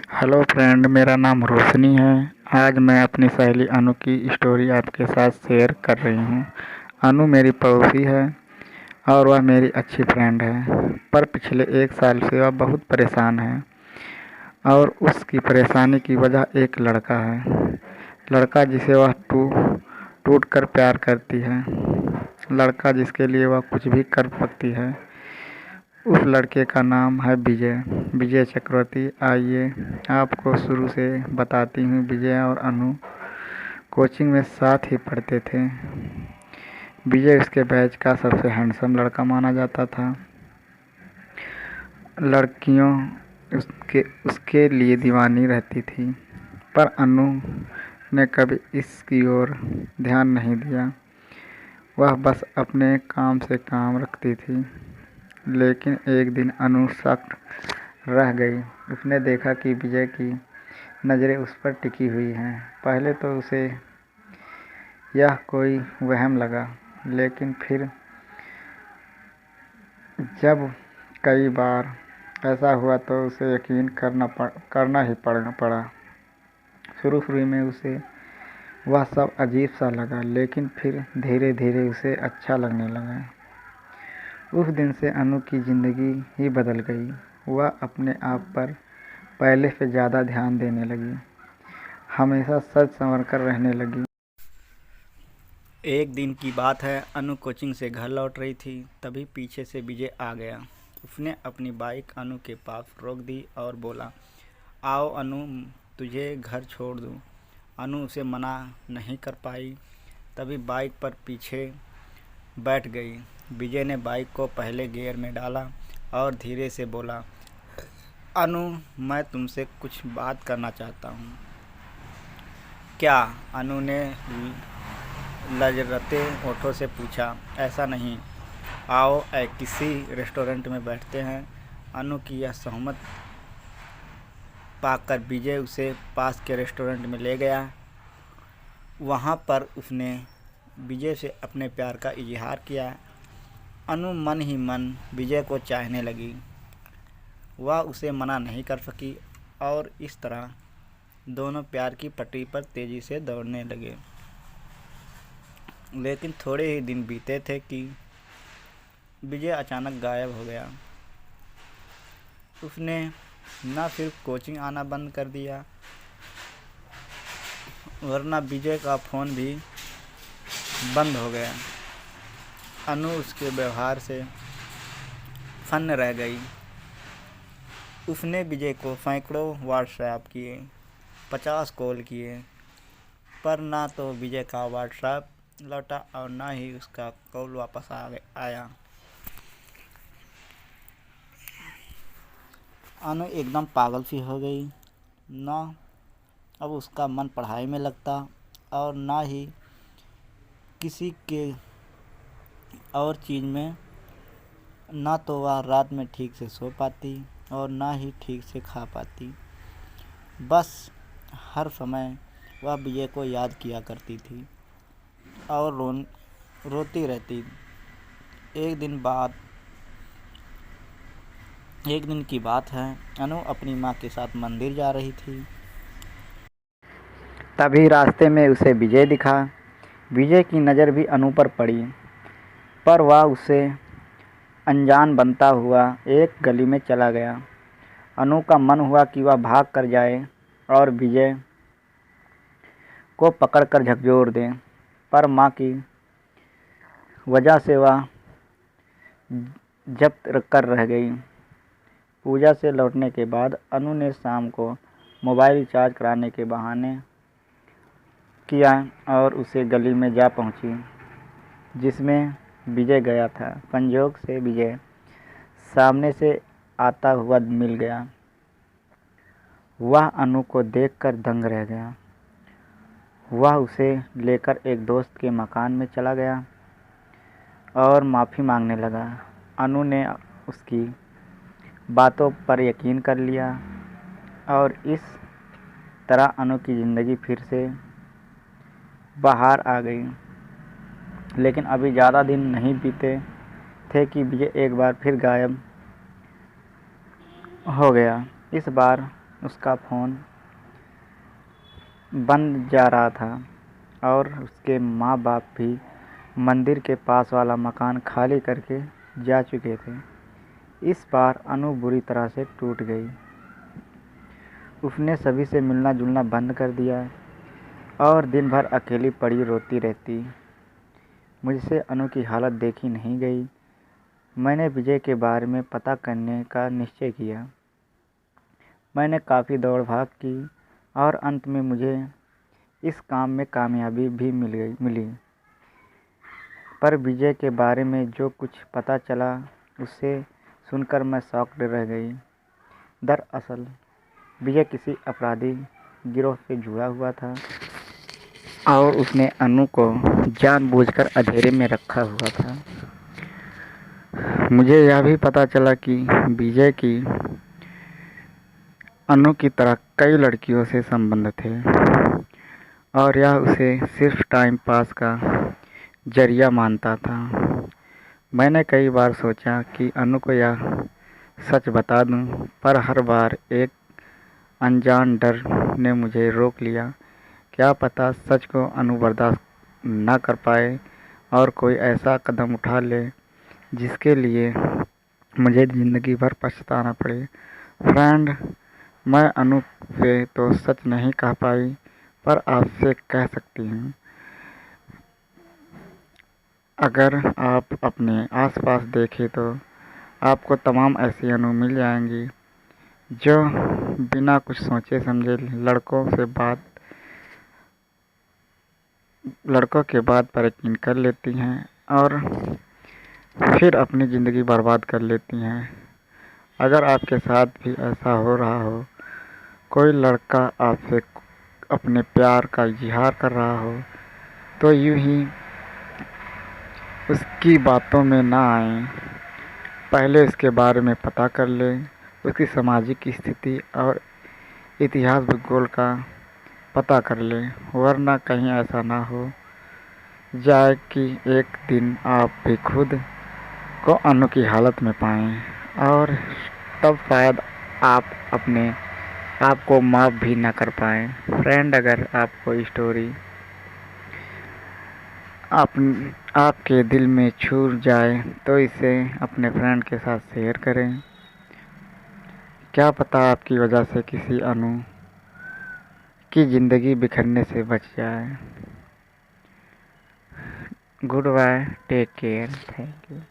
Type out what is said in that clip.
Hello friend, मेरा नाम रोशनी है। आज मैं अपनी सहेली अनु की स्टोरी आपके साथ शेयर कर रही हूँ। अनु मेरी पड़ोसी है और वह मेरी अच्छी फ्रेंड है, पर पिछले 1 साल से वह बहुत परेशान है। और उसकी परेशानी की वजह एक लड़का है। लड़का जिसे वह टूट कर प्यार करती है। लड़का जिसके लिए वह कुछ भी कर सकती है। उस लड़के का नाम है विजय, विजय चक्रवर्ती। आइए आपको शुरू से बताती हूँ। विजय और अनु कोचिंग में साथ ही पढ़ते थे। विजय उसके बैच का सबसे हैंडसम लड़का माना जाता था। लड़कियों उसके उसके लिए दीवानी रहती थी, पर अनु ने कभी इसकी ओर ध्यान नहीं दिया। वह बस अपने काम से काम रखती थी। लेकिन एक दिन अनु शक रह गई। उसने देखा कि विजय की नज़रें उस पर टिकी हुई हैं। पहले तो उसे यह कोई वहम लगा, लेकिन फिर जब कई बार ऐसा हुआ तो उसे यकीन करना ही पड़ा। शुरू शुरू में उसे वह सब अजीब सा लगा, लेकिन फिर धीरे धीरे उसे अच्छा लगने लगा। उस दिन से अनु की ज़िंदगी ही बदल गई। वह अपने आप पर पहले से ज़्यादा ध्यान देने लगी, हमेशा सच संवर कर रहने लगी। एक दिन की बात है। अनु कोचिंग से घर लौट रही थी, तभी पीछे से विजय आ गया। उसने अपनी बाइक अनु के पास रोक दी और बोला, आओ अनु, तुझे घर छोड़ दूँ। अनु उसे मना नहीं कर पाई, तभी बाइक पर पीछे बैठ गई। विजय ने बाइक को पहले गियर में डाला और धीरे से बोला, अनु, मैं तुमसे कुछ बात करना चाहता हूँ। क्या? अनु ने लजरते होठों से पूछा। ऐसा नहीं, आओ किसी रेस्टोरेंट में बैठते हैं। अनु की यह सहमत पाकर विजय उसे पास के रेस्टोरेंट में ले गया। वहाँ पर उसने विजय से अपने प्यार का इजहार किया। अनु मन ही मन विजय को चाहने लगी। वह उसे मना नहीं कर सकी और इस तरह दोनों प्यार की पटरी पर तेज़ी से दौड़ने लगे। लेकिन थोड़े ही दिन बीते थे कि विजय अचानक गायब हो गया। उसने न सिर्फ कोचिंग आना बंद कर दिया, वरना विजय का फ़ोन भी बंद हो गया। अनु उसके व्यवहार से सन्न रह गई। उसने विजय को सैकड़ों व्हाट्सएप किए, 50 कॉल किए, पर ना तो विजय का व्हाट्सएप लौटा और ना ही उसका कॉल वापस आया। अनु एकदम पागल सी हो गई। ना अब उसका मन पढ़ाई में लगता और ना ही किसी के और चीज़ में। ना तो वह रात में ठीक से सो पाती और ना ही ठीक से खा पाती। बस हर समय वह विजय को याद किया करती थी और रोती रहती। एक दिन की बात है। अनु अपनी माँ के साथ मंदिर जा रही थी। तभी रास्ते में उसे विजय दिखा। विजय की नज़र भी अनु पर पड़ी, पर वह उसे अनजान बनता हुआ एक गली में चला गया। अनु का मन हुआ कि वह भाग कर जाए और विजय को पकड़कर झकझोर दे, पर माँ की वजह से वह जब्त कर रह गई। पूजा से लौटने के बाद अनु ने शाम को मोबाइल रिचार्ज कराने के बहाने किया और उसे गली में जा पहुंची जिसमें विजय गया था। संयोग से विजय सामने से आता हुआ मिल गया। वह अनु को देखकर दंग रह गया। वह उसे लेकर एक दोस्त के मकान में चला गया और माफ़ी मांगने लगा। अनु ने उसकी बातों पर यकीन कर लिया और इस तरह अनु की ज़िंदगी फिर से बाहर आ गई। लेकिन अभी ज़्यादा दिन नहीं बीते थे कि विजय एक बार फिर गायब हो गया। इस बार उसका फ़ोन बंद जा रहा था और उसके माँ बाप भी मंदिर के पास वाला मकान खाली करके जा चुके थे। इस बार अनु बुरी तरह से टूट गई। उसने सभी से मिलना जुलना बंद कर दिया और दिन भर अकेली पड़ी रोती रहती। मुझसे अनु की हालत देखी नहीं गई। मैंने विजय के बारे में पता करने का निश्चय किया। मैंने काफ़ी दौड़ भाग की और अंत में मुझे इस काम में कामयाबी भी मिली। पर विजय के बारे में जो कुछ पता चला उससे सुनकर मैं शॉक्ड रह गई। दरअसल विजय किसी अपराधी गिरोह से जुड़ा हुआ था और उसने अनु को जानबूझकर अंधेरे में रखा हुआ था। मुझे यह भी पता चला कि विजय की अनु की तरह कई लड़कियों से संबंध थे और यह उसे सिर्फ टाइम पास का जरिया मानता था। मैंने कई बार सोचा कि अनु को यह सच बता दूं, पर हर बार एक अनजान डर ने मुझे रोक लिया। क्या पता सच को अनु बर्दाश्त न कर पाए और कोई ऐसा कदम उठा ले जिसके लिए मुझे ज़िंदगी भर पछताना पड़े। फ्रेंड, मैं अनु से तो सच नहीं कह पाई, पर आपसे कह सकती हूँ, अगर आप अपने आसपास देखें तो आपको तमाम ऐसी अनु मिल जाएंगी जो बिना कुछ सोचे समझे लड़कों के बात पर यकीन कर लेती हैं और फिर अपनी ज़िंदगी बर्बाद कर लेती हैं। अगर आपके साथ भी ऐसा हो रहा हो, कोई लड़का आपसे अपने प्यार का इजहार कर रहा हो, तो यूं ही उसकी बातों में ना आएं। पहले उसके बारे में पता कर लें, उसकी सामाजिक स्थिति और इतिहास भूगोल का पता कर लें, वरना कहीं ऐसा ना हो जाए कि एक दिन आप भी खुद को अनु की हालत में पाएं और तब शायद आप अपने आप को माफ़ भी ना कर पाएं। फ्रेंड, अगर आपको स्टोरी आपके दिल में छू जाए तो इसे अपने फ्रेंड के साथ शेयर करें। क्या पता आपकी वजह से किसी अनु की ज़िंदगी बिखरने से बच जाए। Goodbye, take care, thank you.